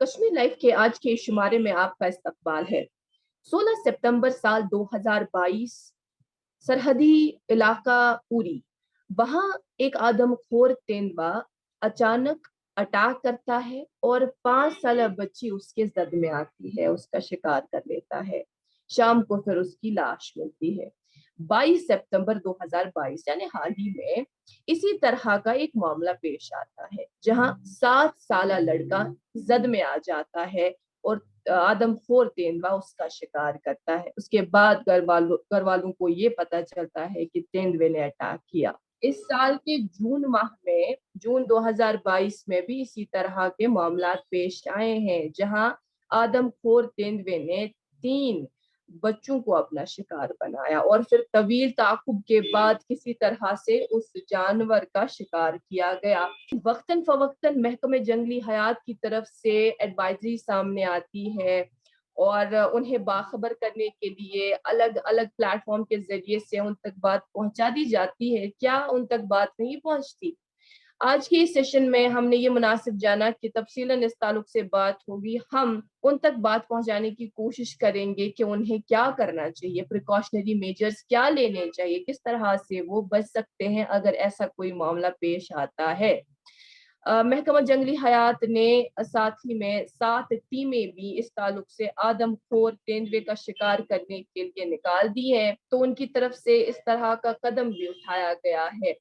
Kashmir live के आज के शुमारे में आपका इस्तकबाल है। 16 सितंबर साल 2022, सरहदी इलाका उरी, वहां एक आदमखोर तेंदुआ अचानक अटैक करता है और 5 साल बच्ची उसके जद में आती है, उसका शिकार कर लेता है। शाम को फिर उसकी लाश मिलती है। 22 सितंबर 2022 यानी हाल ही में इसी तरह का एक मामला पेश आता है, जहां 7 साल लड़का जद में आ जाता है और आदमखोर तेंदुआ उसका शिकार करता है। उसके बाद घर वालों को ये पता चलता है कि तेंदुए ने अटैक किया। इस साल के जून माह में, जून 2022 में भी इसी तरह के मामला पेश आए हैं, जहां आदमखोर तेंदुए ने 3 बच्चों को अपना शिकार बनाया और फिर तवील ताकुब के बाद किसी तरह से उस जानवर का शिकार किया गया। वक्तन फवक्तन महकमे जंगली हयात की तरफ से एडवाइजरी सामने आती है और उन्हें बाखबर करने के लिए अलग अलग प्लेटफॉर्म के जरिए से उन तक बात पहुंचा दी जाती है। क्या उन तक बात नहीं पहुंचती? आज के इस सेशन में हमने ये मुनासिब जाना कि तफसीलन इस ताल्लुक से बात होगी। हम उन तक बात पहुंचाने की कोशिश करेंगे कि उन्हें क्या करना चाहिए, प्रिकॉशनरी मेजर्स क्या लेने चाहिए, किस तरह से वो बच सकते हैं अगर ऐसा कोई मामला पेश आता है। महकमा जंगली हयात ने साथ ही में 7 टीमें भी इस ताल्लुक से आदमखोर तेंदुए का शिकार करने के लिए निकाल दी है, तो उनकी तरफ से इस तरह का कदम भी उठाया गया है।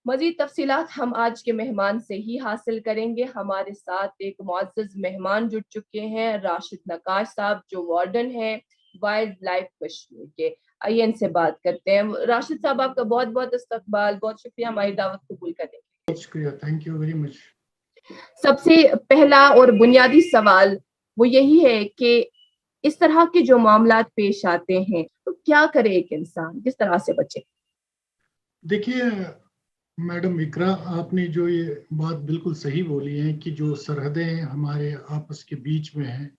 मजीद तफसीलात हम आज के मेहमान से ही हासिल करेंगे। हमारे साथ एक मुअज़्ज़ज़ मेहमान जुड़ चुके हैं, राशिद नक्काश साहब, जो वार्डन है वाइल्ड लाइफ कश्मीर के। आइए इनसे बात करते हैं। राशिद साहब, आपका बहुत बहुत इस्तकबाल, बहुत शुक्रिया हमारी दावत कबूल करने के लिए। बहुत शुक्रिया, थैंक यू वेरी मच। सबसे पहला और बुनियादी सवाल वो यही है कि इस तरह के जो मामलात पेश आते हैं तो क्या करे एक इंसान, किस तरह से बचे? देखिए मैडम इकरा, आपने जो ये बात बिल्कुल सही बोली है कि जो सरहदें हमारे आपस के बीच में हैं,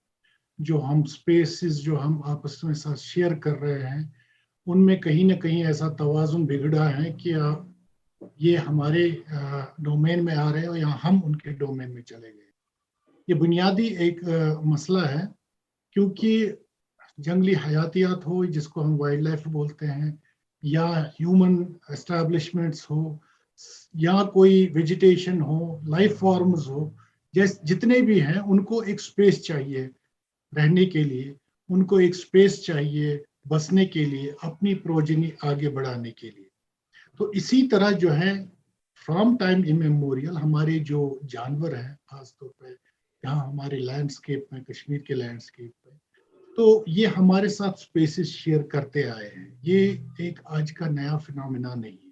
जो हम स्पेसेस जो हम आपस में साथ शेयर कर रहे हैं, उनमें कहीं ना कहीं ऐसा तवाजुन बिगड़ा है कि ये हमारे डोमेन में आ रहे हैं और यहाँ हम उनके डोमेन में चले गए। ये बुनियादी एक मसला है, क्योंकि जंगली हयातियात हो, जिसको हम वाइल्ड लाइफ बोलते हैं, या ह्यूमन एस्टैब्लिशमेंट्स हो, या कोई वेजिटेशन हो, लाइफ फॉर्म्स हो, जितने भी हैं, उनको एक स्पेस चाहिए रहने के लिए, उनको एक स्पेस चाहिए बसने के लिए, अपनी प्रोजेनी आगे बढ़ाने के लिए। तो इसी तरह जो है फ्रॉम टाइम इमेमोरियल हमारे जो जानवर हैं, खासतौर पर यहाँ हमारे लैंडस्केप में, कश्मीर के लैंडस्केप में, तो ये हमारे साथ स्पेसेस शेयर करते आए हैं। ये एक आज का नया फिनोमेना नहीं है।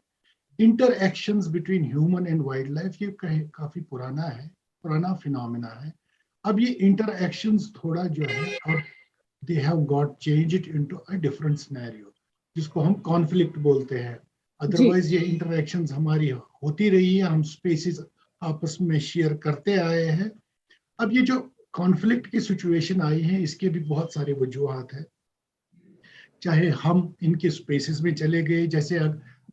Interactions between human and wildlife ये काफी पुराना फिनोमेना है। अब ये इंटरएक्शंस थोड़ा जो है, अब they have got changed into a different scenario, जिसको हम कॉन्फ्लिक्ट बोलते हैं। जी। अदरवाइज ये इंटरएक्शंस हमारी होती रही है, हम स्पेसेस आपस में शेयर करते आए हैं। अब ये जो कॉन्फ्लिक्ट की सिचुएशन आई है, इसके भी बहुत सारे वजूहात हैं। चाहे हम इनके स्पेसेस में चले गए, जैसे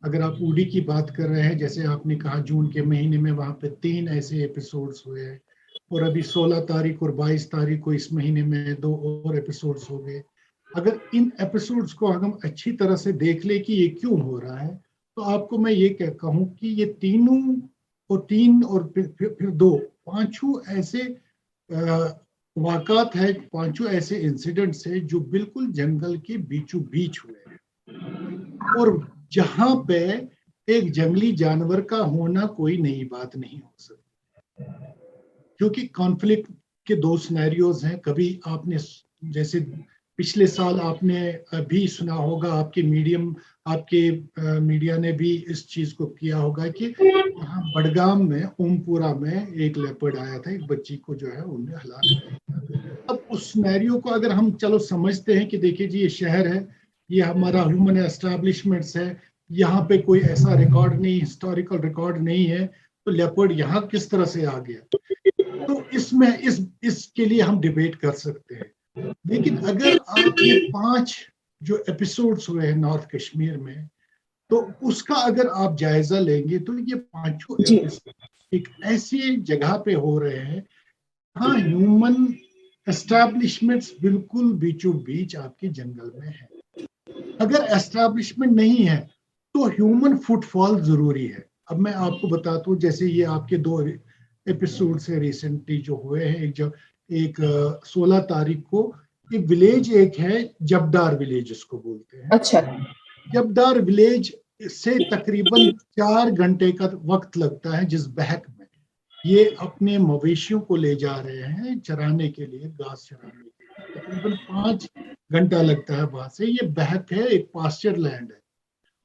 अगर आप उड़ी की बात कर रहे हैं, जैसे आपने कहा जून के महीने में वहां पे 3 ऐसे एपिसोड्स हुए हैं, और अभी 16 तारीख और 22 तारीख को इस महीने में 2 और एपिसोड्स हो गए। अगर इन एपिसोड्स को हम अच्छी तरह से देख ले कि ये क्यों हो रहा है, तो आपको मैं ये कहूँ कि ये तीनों और 3 और फिर 2 पांचों ऐसे वाक़ात है, पांचों ऐसे इंसिडेंट्स है जो बिल्कुल जंगल के बीचों बीच हुए हैं, और जहां पे एक जंगली जानवर का होना कोई नई बात नहीं हो सकती, क्योंकि कॉन्फ्लिक्ट के 2 सिनेरियोज हैं। कभी आपने जैसे पिछले साल आपने भी सुना होगा, आपके मीडिया ने भी इस चीज को किया होगा कि यहाँ बडगाम में, ओमपुरा में एक लेपर्ड आया था, एक बच्ची को जो है उन्हें हलाक कर दिया। अब उस सिनेरियो को अगर हम चलो समझते हैं कि देखिए जी, ये शहर है, ये हमारा ह्यूमन एस्टैब्लिशमेंट्स है, यहाँ पे कोई ऐसा रिकॉर्ड नहीं, हिस्टोरिकल रिकॉर्ड नहीं है, तो लेपर्ड यहाँ किस तरह से आ गया? तो इसमें इसके लिए हम डिबेट कर सकते हैं। लेकिन अगर आप ये 5 जो एपिसोड्स हुए हैं नॉर्थ कश्मीर में, तो उसका अगर आप जायजा लेंगे तो ये पांचों जी। एपिसोड एक ऐसी जगह पे हो रहे हैं हाँ, ह्यूमन एस्टैब्लिशमेंट्स बिल्कुल बीचों बीच आपके जंगल में है। अगर एस्टैब्लिशमेंट नहीं है तो ह्यूमन फुटफॉल जरूरी है। अब मैं आपको बताता हूँ, जैसे ये आपके 2 एपिसोड से रिसेंटली जो हुए हैं, एक 16 तारीख को एक विलेज एक है, जबदार विलेज जिसको बोलते हैं। अच्छा। जबदार विलेज से तकरीबन 4 घंटे का वक्त लगता है, जिस बहक में ये अपने मवेशियों को ले जा रहे हैं चराने के लिए, घास चराने के लिए। तकरीबन 5 घंटा लगता है वहां से। ये बहक है, एक पास्चर लैंड है,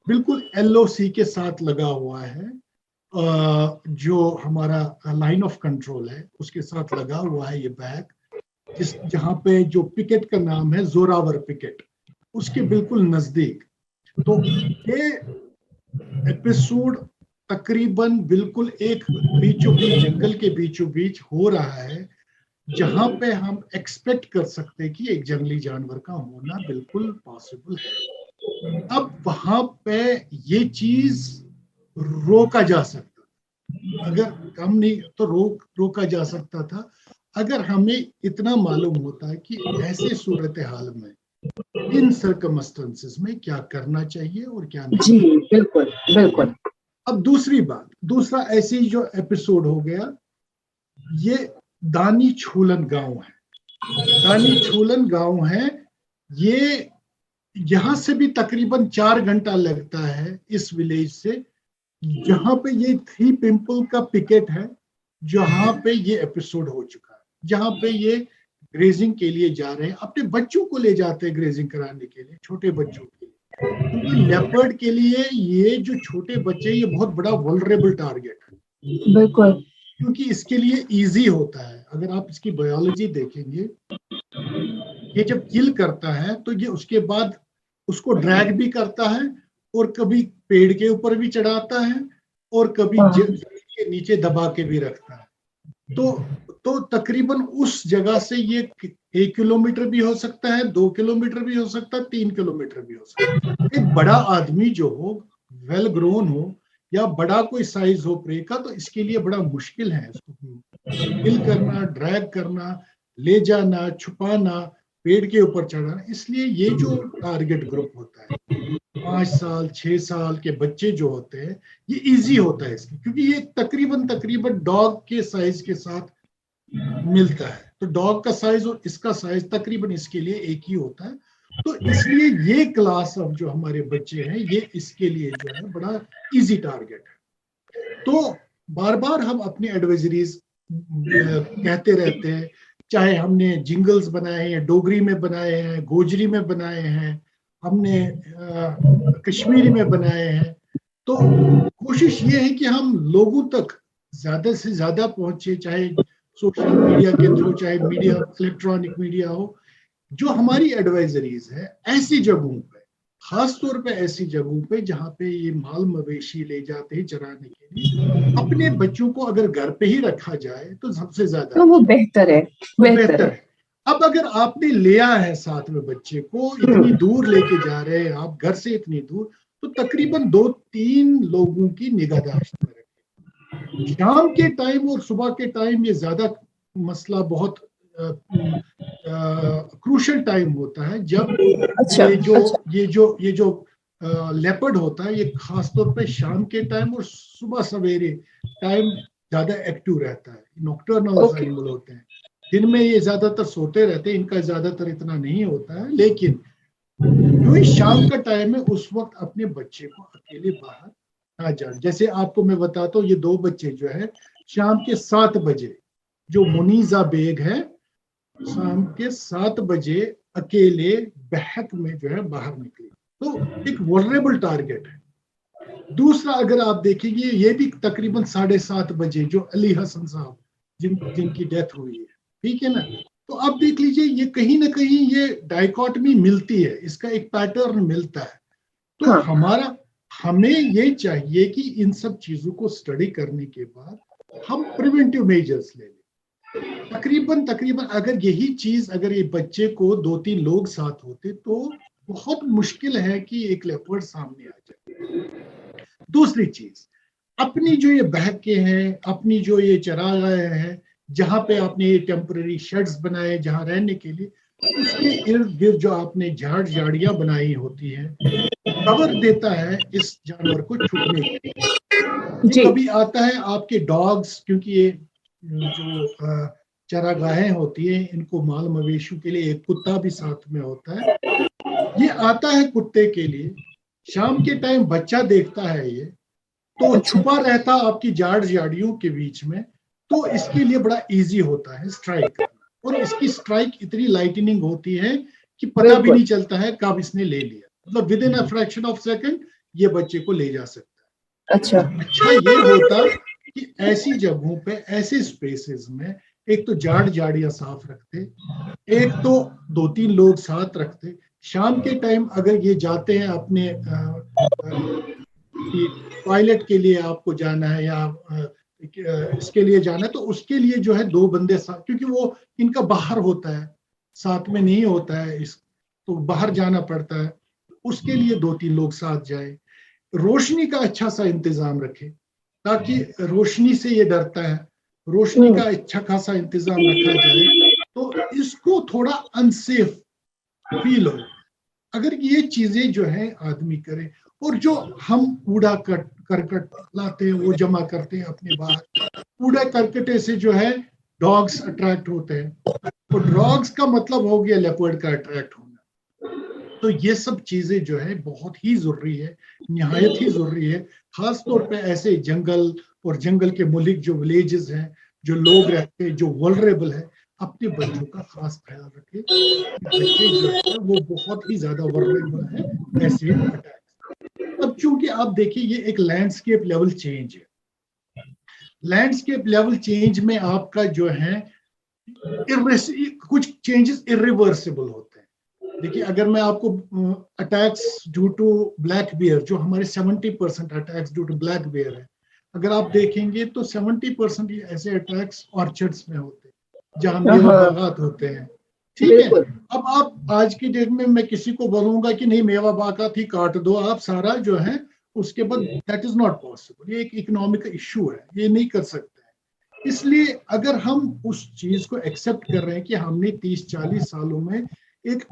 बिल्कुल एलओसी के साथ लगा हुआ है। जो हमारा लाइन ऑफ कंट्रोल है उसके साथ लगा हुआ है ये बहक, जहाँ पे जो पिकेट का नाम है जोरावर पिकेट, उसके बिल्कुल नजदीक। तो ये एपिसोड तकरीबन बिल्कुल एक बीचों बीच, जंगल के बीचों बीच हो रहा है, जहां पे हम एक्सपेक्ट कर सकते हैं कि एक जंगली जानवर का होना बिल्कुल पॉसिबल है। अब वहां पे ये चीज रोका जा सकता, अगर कम नहीं तो रोका जा सकता था, अगर हमें इतना मालूम होता है कि ऐसे सूरत हाल में, इन सर्कमस्टेंसेस में क्या करना चाहिए और क्या नहीं। जी बिल्कुल बिल्कुल। अब दूसरी बात, दूसरा ऐसे ही जो एपिसोड हो गया, ये दानी छूलन गांव है। दानी छूलन गांव है ये, यहां से भी तकरीबन 4 घंटा लगता है इस विलेज से, जहां पे ये थ्री पिंपल का पिकेट है, जहां पे ये एपिसोड हो चुका है, जहां पे ये ग्रेजिंग के लिए जा रहे हैं, अपने बच्चों को ले जाते हैं ग्रेजिंग कराने के लिए, छोटे बच्चों के लिए। क्योंकि लेपर्ड के लिए ये जो छोटे बच्चे, ये बहुत बड़ा वल्नरेबल टारगेट है, बिल्कुल। क्योंकि इसके लिए इजी होता है। अगर आप इसकी बायोलॉजी देखेंगे, ये जब किल करता है तो ये उसके बाद उसको ड्रैग भी करता है, और कभी पेड़ के ऊपर भी चढ़ाता है, और कभी हाँ। जमीन के नीचे दबा के भी रखता है। तो तकरीबन उस जगह से ये 1 किलोमीटर भी हो सकता है, 2 किलोमीटर भी हो सकता है, 3 किलोमीटर भी हो सकता है। एक बड़ा आदमी जो हो, वेल ग्रोन हो, या बड़ा कोई साइज हो प्रे का, तो इसके लिए बड़ा मुश्किल है इसको किल करना, ड्रैग करना, ले जाना, छुपाना, पेड़ के ऊपर चढ़ाना। इसलिए ये जो टारगेट ग्रुप होता है, 5 साल 6 साल के बच्चे जो होते हैं, ये इजी होता है इसकी, क्योंकि ये तकरीबन तकरीबन डॉग के साइज के साथ मिलता है। तो डॉग का साइज और इसका साइज तकरीबन इसके लिए एक ही होता है। तो इसलिए ये क्लास ऑफ जो हमारे बच्चे हैं, ये इसके लिए जो है बड़ा इजी टारगेट है। तो बार बार हम अपनी एडवाइजरीज कहते रहते हैं, चाहे हमने जिंगल्स बनाए हैं, डोगरी में बनाए हैं, गोजरी में बनाए हैं, हमने कश्मीरी में बनाए हैं। तो कोशिश ये है कि हम लोगों तक ज्यादा से ज्यादा पहुंचे, चाहे सोशल मीडिया के थ्रू, चाहे मीडिया, इलेक्ट्रॉनिक मीडिया हो। जो हमारी एडवाइजरीज है ऐसी जगहों पे, खास तौर पे ऐसी जगहों पे जहाँ पे ये माल मवेशी ले जाते हैं चराने के लिए, अपने बच्चों को अगर घर पे ही रखा जाए तो सबसे ज्यादा तो वो बेहतर है, तो बेहतर बेहतर है। है। अब अगर आपने लिया है साथ में बच्चे को, इतनी दूर लेके जा रहे हैं आप घर से इतनी दूर, तो तकरीबन 2-3 लोगों की निगाहदाश्त में रखें। शाम के टाइम और सुबह के टाइम ये ज्यादा मसला बहुत क्रूशल टाइम होता है, जब अच्छा अच्छा। ये जो लेपर्ड होता है, ये खासतौर पे शाम के टाइम और सुबह सवेरे टाइम ज्यादा एक्टिव रहता है। Nocturnal okay. एनिमल होते हैं, दिन में ये ज्यादातर सोते रहते हैं, इनका ज्यादातर इतना नहीं होता है। लेकिन जो ही शाम का टाइम है, उस वक्त अपने बच्चे को अकेले बाहर ना जाए। जैसे आपको मैं बताता हूँ, ये 2 बच्चे जो है शाम के 7 बजे, जो मुनीजा बेग है, शाम के 7 बजे अकेले बहक में जो है बाहर निकली। तो एक वल्नरेबल टारगेट है। दूसरा अगर आप देखेंगे, ये भी तकरीबन 7:30 बजे, जो अली हसन साहब जिनकी डेथ हुई है, ठीक है ना। तो आप देख लीजिए, ये कहीं ना कहीं ये डाइकॉटमी मिलती है, इसका एक पैटर्न मिलता है। तो हाँ। हमें ये चाहिए कि इन सब चीजों को स्टडी करने के बाद हम प्रिवेंटिव मेजर्स ले लें। तकरीबन तकरीबन अगर यही चीज, अगर ये बच्चे को 2-3 लोग साथ होते, तो बहुत मुश्किल है कि एक लेपर्ड सामने आ जाए। दूसरी चीज, अपनी जो ये बहके हैं, अपनी जो ये चरागाहें हैं, जहां पे आपने ये टेम्पररी शेड्स बनाए जहां रहने के लिए, उसके इर्द गिर्द जो आपने झाड़ झाड़ियां बनाई होती है, कवर देता है इस जानवर को छुपने के लिए। ये जी। कभी आता है आपके डॉग्स, क्योंकि ये जो चरागाहें होती है, इनको माल मवेशियों के लिए एक कुत्ता भी साथ में होता है। ये आता है कुत्ते के लिए, शाम के टाइम बच्चा देखता है ये, तो अच्छा। छुपा रहता आपकी झाड़ झाड़ियों के बीच में, तो इसके लिए बड़ा इजी होता है स्ट्राइक करना। और इसकी स्ट्राइक इतनी लाइटनिंग होती है कि पता भी बिल्कुल। नहीं चलता है कब इसने ले लिया, मतलब with in a fraction of second ये बच्चे को ले जा सकता है। अच्छा। तो अच्छा ये होता कि ऐसी जगहों पे, ऐसे स्पेसेस में, एक तो झाड़ झाड़ियां साफ रखते, एक तो 2-3 लोग साथ रखते। शाम के टाइम अगर ये जाते हैं अपने टॉयलेट के लिए, आपको जाना है या इसके लिए जाना है, तो उसके लिए जो है 2 बंदे साथ, क्योंकि वो इनका बाहर होता है, साथ में नहीं होता है, इस तो बाहर जाना पड़ता है, उसके लिए 2-3 लोग साथ जाए। रोशनी का अच्छा सा इंतजाम रखे, ताकि रोशनी से ये डरता है, रोशनी का अच्छा खासा इंतजाम रखा जाए, तो इसको थोड़ा अनसेफ फील हो। अगर ये चीजें जो है आदमी करे, और जो हम कूड़ा करकट लाते हैं वो जमा करते हैं अपने बाहर, कूड़ा करकटे से जो है डॉग्स अट्रैक्ट होते हैं, तो डॉग्स का मतलब हो गया लेपर्ड का अट्रैक्ट होना। तो ये सब चीजें जो है बहुत ही जरूरी है, निहायत ही जरूरी है, खास तौर पे ऐसे जंगल और जंगल के मुल्क जो विलेजेस हैं, जो लोग रहते हैं, जो वल्नरेबल है, अपने बच्चों का खास ख्याल रखें। बच्चे जो है वो बहुत ही ज्यादा वल्नरेबल है ऐसे अटैक। अब चूंकि आप देखिए ये एक लैंडस्केप लेवल चेंज है, लैंडस्केप लेवल चेंज में आपका जो है कुछ चेंजेस इरिवर्सिबल होते हैं। देखिए अगर मैं आपको attacks due to black bear, जो हमारे 70% attacks due to black bear है, अगर आप देखेंगे तो 70% ऐसे अटैक्स ऑर्चर्ड्स में होते हैं, जहां मेवा हाँ। बागात होते हैं। ठीक है। बिल्कुल। अब आप आज की डेट में मैं किसी को बोलूंगा कि नहीं मेवा बागात ही काट दो आप सारा जो है, उसके बाद दैट इज नॉट पॉसिबल, ये एक इकोनॉमिक इशू है, ये नहीं कर सकते हैं। इसलिए अगर हम उस चीज को एक्सेप्ट कर रहे हैं कि हमने 30-40 सालों में एक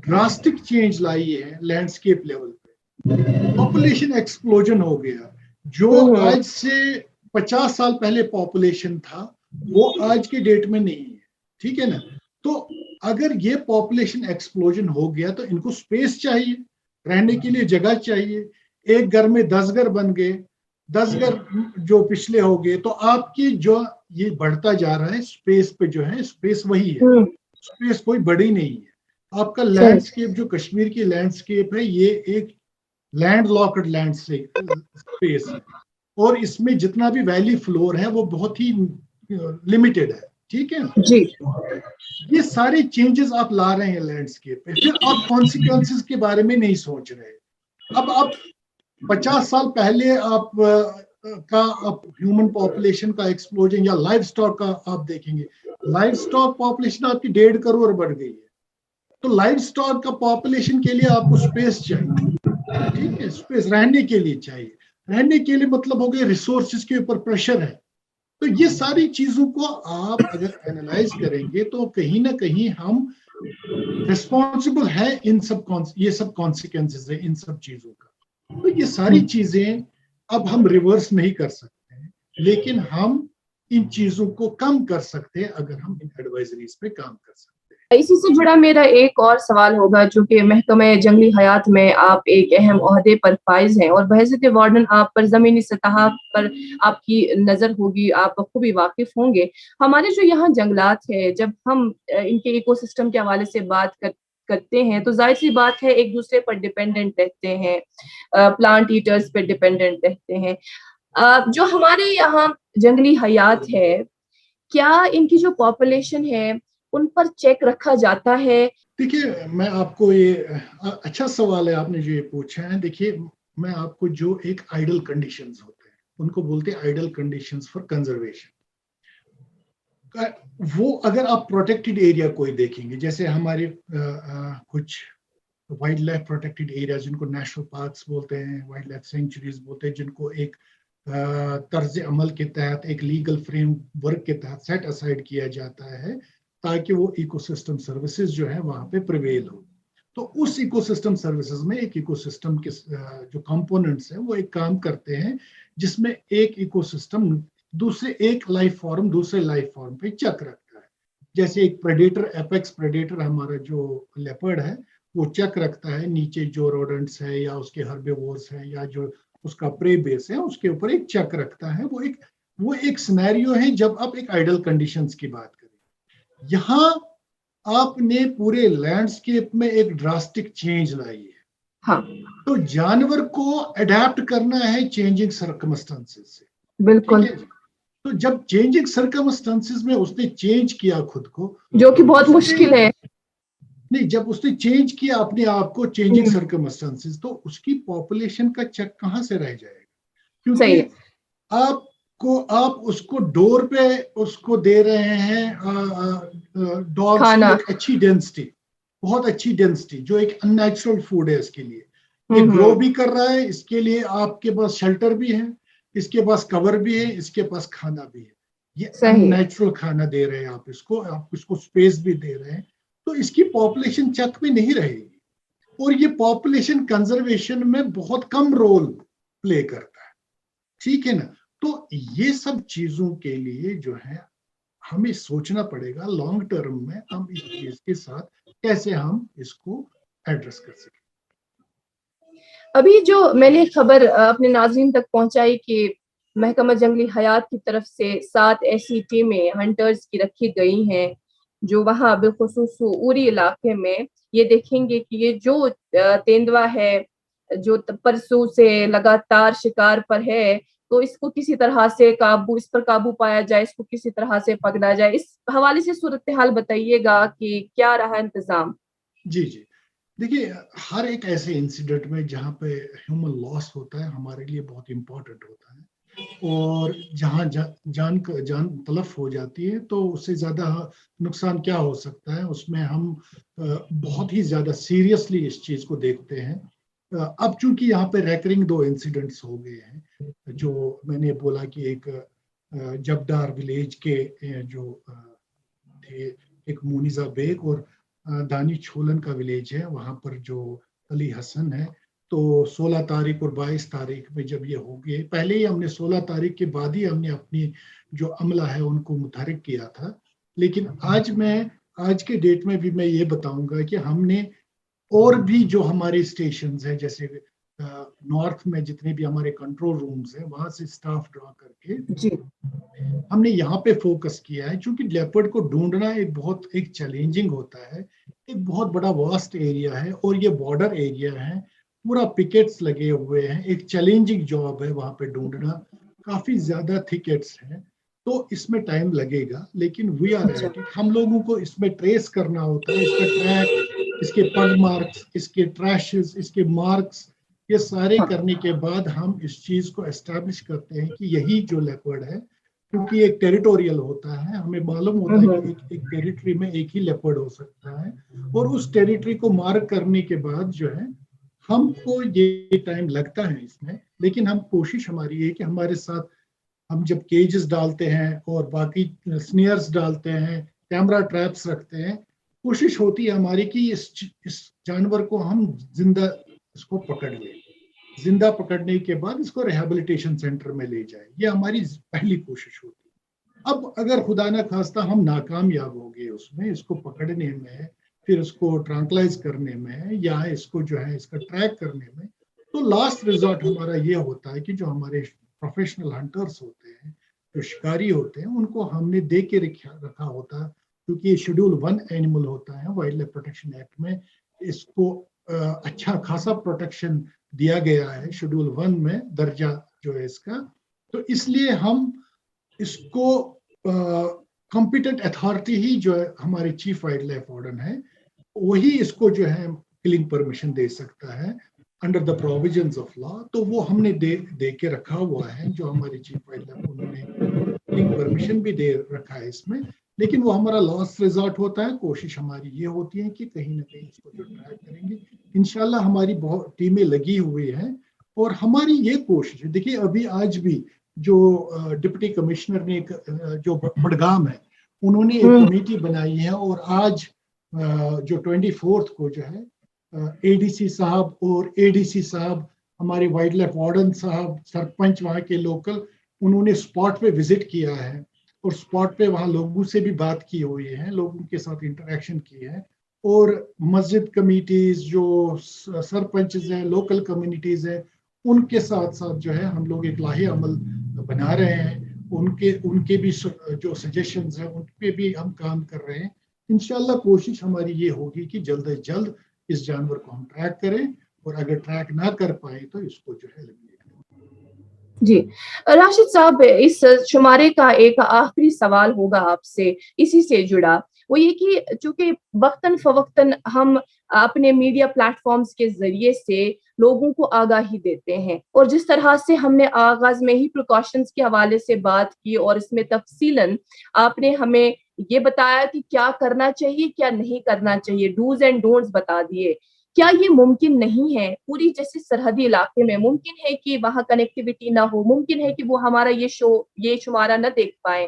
ड्रास्टिक चेंज लाई है लैंडस्केप लेवल पे, पॉपुलेशन एक्सप्लोजन हो गया, जो हम्म। आज से 50 साल पहले पॉपुलेशन था वो आज के डेट में नहीं है। ठीक है ना। तो अगर ये पॉपुलेशन एक्सप्लोजन हो गया तो इनको स्पेस चाहिए, रहने के लिए जगह चाहिए। एक घर में 10 घर बन गए, 10 घर जो पिछले हो गए, तो आपकी जो ये बढ़ता जा रहा है स्पेस पे, जो है स्पेस वही है, हम्म। स्पेस कोई बड़ी नहीं है। आपका सही। लैंडस्केप जो कश्मीर की लैंडस्केप है, ये एक लैंड लॉक्ड लैंड स्पेस है, और इसमें जितना भी वैली फ्लोर है वो बहुत ही लिमिटेड है। ठीक है। जी। ये सारे चेंजेस आप ला रहे हैं लैंडस्केप पे, फिर आप कॉन्सिक्वेंसेस के बारे में नहीं सोच रहे। अब आप 50 साल पहले आप ह्यूमन पॉपुलेशन का एक्सप्लोजन या लाइव स्टॉक का आप देखेंगे, लाइव स्टॉक पॉपुलेशन आपकी 1.5 करोड़ बढ़ गई है। तो लाइव स्टॉक का पॉपुलेशन के लिए आपको स्पेस चाहिए। ठीक है, स्पेस रहने के लिए चाहिए, रहने के लिए मतलब हो गया रिसोर्सेज के ऊपर प्रेशर है। तो ये सारी चीजों को आप अगर एनालाइज करेंगे तो कहीं ना कहीं हम रिस्पॉन्सिबल है इन सब, ये सब कॉन्सिक्वेंसेस है इन सब चीजों का। तो ये सारी चीजें अब हम रिवर्स नहीं कर सकते हैं, लेकिन हम इन चीजों को कम कर सकते हैं अगर हम इन एडवाइजरीज पे काम कर सकते हैं। इसी से जुड़ा मेरा एक और सवाल होगा, चूंकि महकमे जंगली हयात में आप एक अहम ओहदे पर फाइज हैं और बहैसियत वार्डन आप पर जमीनी सतह पर आपकी नजर होगी, आप बखूबी वाकिफ होंगे। हमारे जो यहाँ जंगलात है, जब हम इनके इकोसिस्टम के हवाले से बात करते हैं तो जाहिर सी बात है एक दूसरे पर डिपेंडेंट रहते हैं, प्लांट ईटर्स पर डिपेंडेंट रहते हैं। जो हमारे यहाँ जंगली हयात है, क्या इनकी जो पॉपुलेशन है उन पर चेक रखा जाता है? देखिए मैं आपको ये अच्छा सवाल है आपने जो ये पूछा है। देखिए मैं आपको जो एक आइडल कंडीशंस होते हैं उनको बोलते हैं आइडल कंडीशंस फॉर कंजर्वेशन। वो अगर आप प्रोटेक्टेड एरिया कोई देखेंगे, जैसे हमारे कुछ वाइल्ड लाइफ प्रोटेक्टेड एरिया जिनको नेशनल पार्क्स बोलते हैं, वाइल्ड लाइफ सेंचुरीज बोलते हैं, जिनको एक तर्ज अमल के तहत, एक लीगल फ्रेमवर्क के तहत सेट असाइड किया जाता है ताकि वो इकोसिस्टम सर्विसेज जो है वहां पे प्रिवेल हो। तो उस इकोसिस्टम सर्विसेज में एक इकोसिस्टम के जो कंपोनेंट्स हैं वो एक काम करते हैं जिसमें एक इकोसिस्टम एक लाइफ फॉर्म दूसरे लाइफ फॉर्म पे चेक रखता है। जैसे एक प्रेडेटर, एपेक्स प्रेडेटर हमारा जो लेपर्ड है वो चेक रखता है नीचे जो रोडेंट्स है या उसके हर्बिवोर्स है या जो उसका प्रे बेस है उसके ऊपर एक चेक रखता है। वो एक सिनेरियो है जब आप एक आइडल कंडीशंस की बात करें। यहाँ आपने पूरे लैंडस्केप में एक ड्रास्टिक चेंज लाई है। हाँ, तो जानवर को अडेप्ट करना है चेंजिंग सर्कमस्टेंसेस से। बिल्कुल, ठीक है जी। तो जब चेंजिंग सर्कमस्टेंसेस में उसने चेंज किया खुद को, जो कि बहुत मुश्किल है। नहीं, जब उसने चेंज किया अपने आप को चेंजिंग सर्कमस्टेंसेस, तो उसकी पॉपुलेशन का चेक कहां से रह जाएगा? सही क्योंकि है। आप उसको डोर पे उसको दे रहे हैं डॉग्स की खाना। एक अच्छी डेंसिटी, बहुत अच्छी डेंसिटी, जो एक अननेचुरल फूड है इसके लिए। ये ग्रो भी कर रहा है, इसके लिए आपके पास शेल्टर भी है, इसके पास कवर भी है, इसके पास खाना भी है। ये सही है। अननेचुरल खाना दे रहे हैं आप इसको स्पेस भी दे रहे हैं, तो इसकी पॉपुलेशन चेक में नहीं रहेगी और ये पॉपुलेशन कंजर्वेशन में बहुत कम रोल प्ले करता है। ठीक है ना? तो ये सब चीजों के लिए जो है हमें सोचना पड़ेगा लॉन्ग टर्म में हम इस चीज के साथ कैसे हम इसको एड्रेस कर सकें। अभी जो मैंने खबर अपने नाज़रीन तक पहुंचाई कि महकमा जंगली हयात की तरफ से 7 ऐसी टीमें हंटर्स की रखी गई हैं जो वहां बिलखुसूस उरी इलाके में ये देखेंगे कि ये जो तेंदुआ है जो परसों से लगातार शिकार पर है, तो इसको किसी तरह से इस पर काबू पाया जाए, इसको किसी तरह से पकड़ा जाए। इस हवाले से सूरत हाल बताइएगा कि क्या रहा इंतजाम? जी जी, देखिए, हर एक ऐसे इंसिडेंट में जहाँ पे ह्यूमन लॉस होता है हमारे लिए बहुत इंपॉर्टेंट होता है, और जहाँ जान तलफ हो जाती है तो उससे ज्यादा नुकसान क्या हो सकता है, उसमें हम बहुत ही ज्यादा सीरियसली इस चीज को देखते हैं। अब चूंकि यहाँ पे रैकरिंग 2 इंसिडेंट्स हो गए हैं, जो मैंने बोला कि एक जबदार विलेज के जो थे, एक मोनिजा बेग, और दानी छोलन का विलेज है, वहां पर जो अली हसन है। तो 16 तारीख और 22 तारीख में जब ये हो गए, पहले ही हमने 16 तारीख के बाद ही हमने अपनी जो अमला है उनको मुतहरिक किया था। लेकिन आज के डेट में भी मैं ये बताऊंगा कि हमने और भी जो हमारे स्टेशन हैं, जैसे नॉर्थ में जितने भी हमारे कंट्रोल रूम्स हैं वहां से स्टाफ ड्रॉ करके जी, हमने यहाँ पे फोकस किया है, क्योंकि लेपर्ड को ढूंढना एक चैलेंजिंग होता है। एक बहुत बड़ा वास्ट एरिया है और ये बॉर्डर एरिया है, पूरा पिकेट्स लगे हुए हैं, एक चैलेंजिंग जॉब है वहां पे ढूंढना, काफी ज्यादा थिकेट्स हैं, तो इसमें टाइम लगेगा। लेकिन वी आर अच्छा, एट इट, हम लोगों को इसमें ट्रेस करना होता है, इसका ट्रैक, इसके पग मार्क्स, इसके ट्रैशेस, इसके मार्क्स, ये सारे हाँ, करने के बाद हम इस चीज को एस्टेब्लिश करते हैं कि यही जो लेपर्ड है, क्योंकि एक टेरिटोरियल होता है, हमें मालूम होता है कि एक टेरिटरी में एक ही लेपर्ड हो सकता है, और उस टेरिटरी को मार्क करने के बाद जो है हमको ये टाइम लगता है इसमें। लेकिन हम कोशिश हमारी है कि हमारे साथ हम जब केजेस डालते हैं और बाकी स्नेयर्स डालते हैं, कैमरा ट्रैप्स रखते हैं, कोशिश होती है हमारी कि इस जानवर को हम जिंदा इसको पकड़ लें, जिंदा पकड़ने के बाद इसको रिहैबिलिटेशन सेंटर में ले जाए, ये हमारी पहली कोशिश होती है। अब अगर खुदा ना खास्ता हम नाकामयाब हो गए उसमें, इसको पकड़ने में, फिर इसको ट्रांकलाइज करने में, या इसको जो है इसका ट्रैक करने में, तो लास्ट रिजॉर्ट हमारा ये होता है कि जो हमारे प्रोफेशनल हंटर्स होते हैं, जो शिकारी होते हैं, उनको हमने दे के रखा होता है, क्योंकि ये शेड्यूल 1 एनिमल होता है वाइल्ड लाइफ प्रोटेक्शन एक्ट में। इसको अच्छा खासा प्रोटेक्शन दिया गया है शेड्यूल 1 में, दर्जा जो है इसका। तो इसलिए हम इसको कॉम्पिटेंट अथॉरिटी ही जो है हमारे चीफ वाइल्ड लाइफ वार्डन है, वही इसको जो है किलिंग परमिशन दे सकता है under the provisions of law. तो वो हमने दे के रखा हुआ है, जो हमारे चीफ वाइल्ड लाइफ, उन्होंने किलिंग परमिशन भी दे रखा है इसमें। लेकिन वो हमारा लास्ट रिजॉर्ट होता है। कोशिश हमारी ये होती है कि कहीं ना कहीं इसको जो ट्रैक करेंगे, इंशाल्लाह हमारी बहुत टीमें लगी हुई हैं, और हमारी ये कोशिश है। देखिए, अभी आज भी जो डिप्टी कमिश्नर ने जो बडगाम है उन्होंने एक कमेटी बनाई है, और आज जो 24 को जो है एडीसी साहब और एडीसी साहब, हमारे वाइल्ड लाइफ वार्डन साहब, सरपंच वहाँ के लोकल, उन्होंने स्पॉट पे विजिट किया है और स्पॉट पे वहाँ लोगों से भी बात की हुई है, लोगों के साथ इंटरेक्शन की है। और मस्जिद कमेटीज, जो सरपंचेस हैं, लोकल कम्युनिटीज हैं, उनके साथ साथ जो है हम लोग एक लाहे अमल बना रहे हैं। उनके भी जो सजेशंस हैं उन पे भी हम काम कर रहे हैं। इंशाल्लाह कोशिश हमारी ये होगी कि जल्द से जल्द इस जानवर को हम ट्रैक करें, और अगर ट्रैक ना कर पाए तो इसको जो है एलिमिनेट करें। जी, राशिद साहब, इस शुमारे का एक आखिरी सवाल होगा आपसे इसी से जुड़ा, वो ये कि चूंकि वक्तन फवक्तन हम अपने मीडिया प्लेटफॉर्म्स के जरिए से लोगों को आगाही देते हैं, और जिस तरह से हमने आगाज में ही प्रिकॉशंस के हवाले से बात की और इसमें तफसीलन आपने हमें ये बताया कि क्या करना चाहिए क्या नहीं करना चाहिए, डूज एंड डोंट्स बता दिए। क्या ये मुमकिन नहीं है पूरी जैसे सरहदी इलाके में मुमकिन है कि वहां कनेक्टिविटी ना हो, मुमकिन है कि वो हमारा ये शुमारा न देख पाए,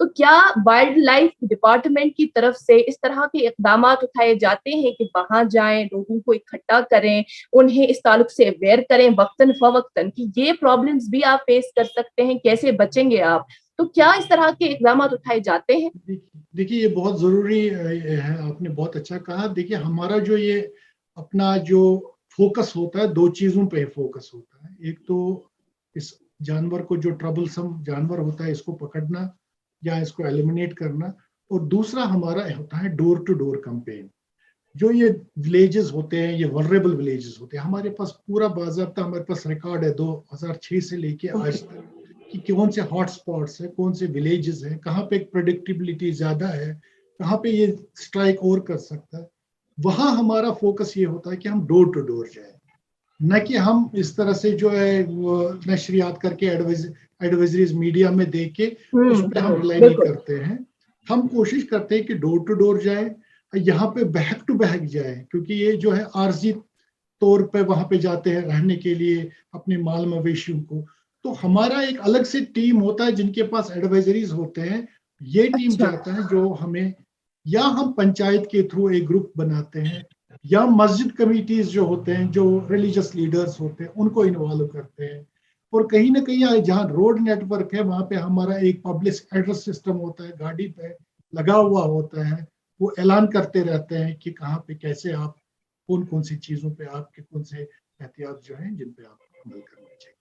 तो क्या वाइल्ड लाइफ डिपार्टमेंट की तरफ से इस तरह के इकदाम उठाए जाते हैं कि वहां जाएं, लोगों को इकट्ठा करें, उन्हें इस ताल्लुक से अवेयर करें वक्तन फवक्तन कि ये प्रॉब्लम्स भी आप फेस कर सकते हैं, कैसे बचेंगे आप, तो क्या इस तरह के इकदाम उठाए जाते हैं? देखिए, ये बहुत जरूरी है, आपने बहुत अच्छा कहा। देखिए, हमारा जो ये अपना जो फोकस होता है, दो चीजों पे फोकस होता है। एक तो इस जानवर को, जो ट्रबलसम जानवर होता है, इसको पकड़ना या इसको एलिमिनेट करना, और दूसरा हमारा होता है डोर टू डोर कैंपेन। जो ये विलेजेस होते हैं, ये वल्नरेबल विलेजेस होते हैं, हमारे पास पूरा बाज़ाब्ता हमारे पास रिकॉर्ड है 2006 से लेके आज तक कि कौन से हॉट स्पॉट्स है, कौन से विलेजेस हैं, कहाँ पे प्रेडिक्टिबिलिटी ज्यादा है, कहाँ पे ये स्ट्राइक और कर सकता है। वहां हमारा फोकस ये होता है कि हम डोर टू डोर जाए, न कि हम इस तरह से जो है वो नशरियात करके एडवाइजरीज मीडिया में दे के उस पर हम रिलाई नहीं करते हैं। हम कोशिश करते हैं कि डोर टू डोर जाए, यहाँ पे बैक टू बैक जाए, क्योंकि ये जो है आर्जी तौर पे वहां पे जाते हैं रहने के लिए अपने माल मवेशियों को। तो हमारा एक अलग से टीम होता है जिनके पास एडवाइजरीज होते हैं। ये टीम जाता है जो हमें, या हम पंचायत के थ्रू एक ग्रुप बनाते हैं, या मस्जिद कमिटीज जो होते हैं, जो रिलीजियस लीडर्स होते हैं, उनको इन्वॉल्व करते हैं। और कहीं ना कहीं जहाँ रोड नेटवर्क है वहां पे हमारा एक पब्लिक एड्रेस सिस्टम होता है, गाड़ी पे लगा हुआ होता है, वो ऐलान करते रहते हैं कि कहाँ पे कैसे आप कौन कौन सी चीजों पे आपके कौन से एहतियात जो हैं जिन पे आप अमल करना चाहिए।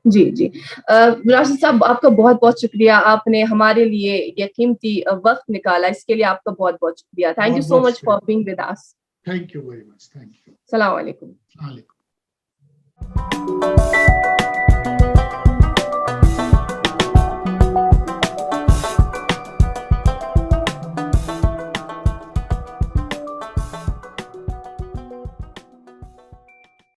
जी जी, राशिद साहब, आपका बहुत बहुत शुक्रिया, आपने हमारे लिए ये कीमती वक्त निकाला, इसके लिए आपका बहुत बहुत शुक्रिया। Thank you so much for being with us. Thank you very much. Thank you. अस्सलाम वालेकुम। वालेकुम।